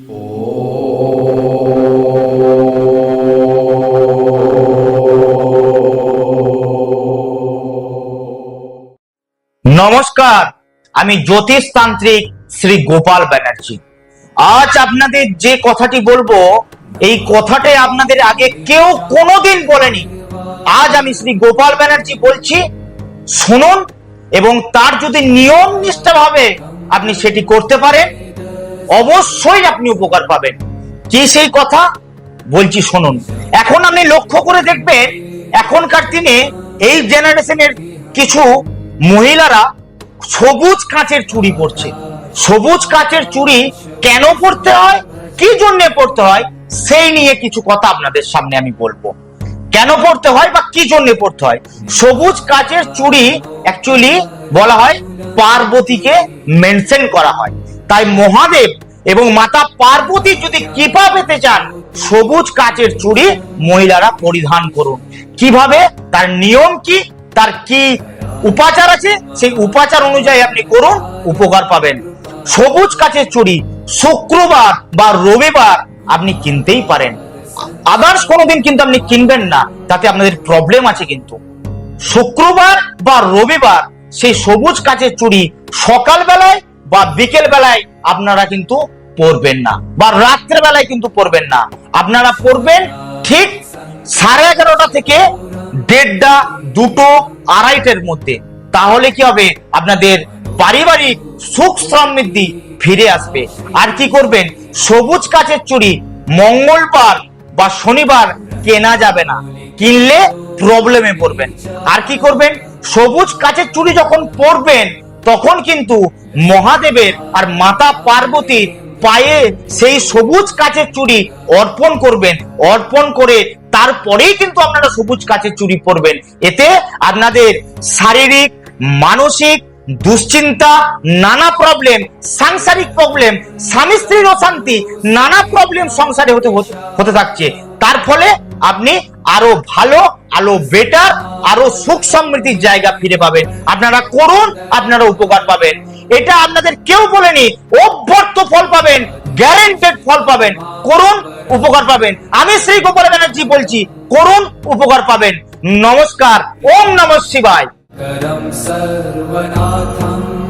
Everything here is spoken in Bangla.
নমস্কার, আমি জ্যোতিষতান্ত্রিক শ্রী গোপাল ব্যানার্জি। আজ আপনাদের যে কথাটি বলবো, এই কথাটাই আপনাদের আগে কেউ কোনোদিন বলেনি। আজ আমি শ্রী গোপাল ব্যানার্জি বলছি, শুনুন, এবং তার যদি নিয়ম নিষ্ঠাভাবে আপনি সেটি করতে পারেন, অবশ্যই আপনি উপকার পাবেন। কি সেই কথা বলছি শুনুন। এখন আপনি লক্ষ্য করে দেখবেন, এখনকার দিনে এই জেনারেশনের কিছু মহিলারা সবুজ কাঁচের চুড়ি পরছে। সবুজ কাঁচের চুড়ি কেন পরতে হয়, কি জন্য পরতে হয়, সেই নিয়ে কিছু কথা আপনাদের সামনে আমি বলবো। কেন পরতে হয় বা কি জন্য পরতে হয়। সবুজ কাঁচের চুড়ি অ্যাকচুয়ালি বলা হয় পার্বতীকে মেনশন করা হয়। তাই মহাদেব এবং মাতা পার্বতী যদি কৃপা পেতে চান, সবুজ কাঁচের চুড়ি মহিলারা পরিধান করুন। কিভাবে, তার নিয়ম কি, তার কি উপাচার আছে, সেই উপাচার অনুযায়ী আপনি করুন, উপকার পাবেন। সবুজ কাঁচের চুড়ি শুক্রবার বা রবিবার আপনি কিনতেই পারেন, আদার্স কোনোদিন কিন্তু আপনি কিনবেন না, তাতে আপনাদের প্রবলেম আছে। কিন্তু শুক্রবার বা রবিবার সেই সবুজ কাঁচের চুড়ি সকাল বেলায় বা বিকেল বেলায় আপনারা কিন্তু পরবেন না, বা রাত্রে বেলায় কিন্তু পরবেন না। আপনারা পরবেন ঠিক 11:30 থেকে 1:30, 2টো, 2:30-এর মধ্যে। তাহলে কি হবে, আপনাদের পারিবারিক সুখ সমৃদ্ধি ফিরে আসবে। আর কি করবেন, সবুজ কাঁচের চুড়ি মঙ্গলবার বা শনিবার কেনা যাবে না, কিনলে প্রবলেমে পড়বেন। আর কি করবেন, সবুজ কাঁচের চুড়ি যখন পরবেন, তখন কিন্তু মহাদেবের আর মাতা পার্বতীর পায়ে সেই সবুজ কাঁচের চুড়ি অর্পণ করবেন। অর্পণ করে তারপরেই কিন্তু আপনারা সবুজ কাঁচের চুড়ি পরবেন। এতে আপনাদের শারীরিক, মানসিক দুশ্চিন্তা, নানা প্রবলেম, সাংসারিক প্রবলেম, স্বামী স্ত্রীর অশান্তি, নানা প্রবলেম সংসারে হতে থাকছে। তার ফলে আপনি আরো ভালো, আরো বেটার, আরো সুখ সমৃদ্ধির জায়গা ফিরে পাবেন। আপনারা করুন, আপনারা উপকার পাবেন। এটা আপনাদের কেউ বলেনি, অব্যর্থ ফল পাবেন, গ্যারান্টেড ফল পাবেন। করুন, উপকার পাবেন। আমি শ্রী গোপাল ব্যানার্জি বলছি, করুন, উপকার পাবেন। নমস্কার। ওম নমঃ শিবায়। करं सर्वनाथं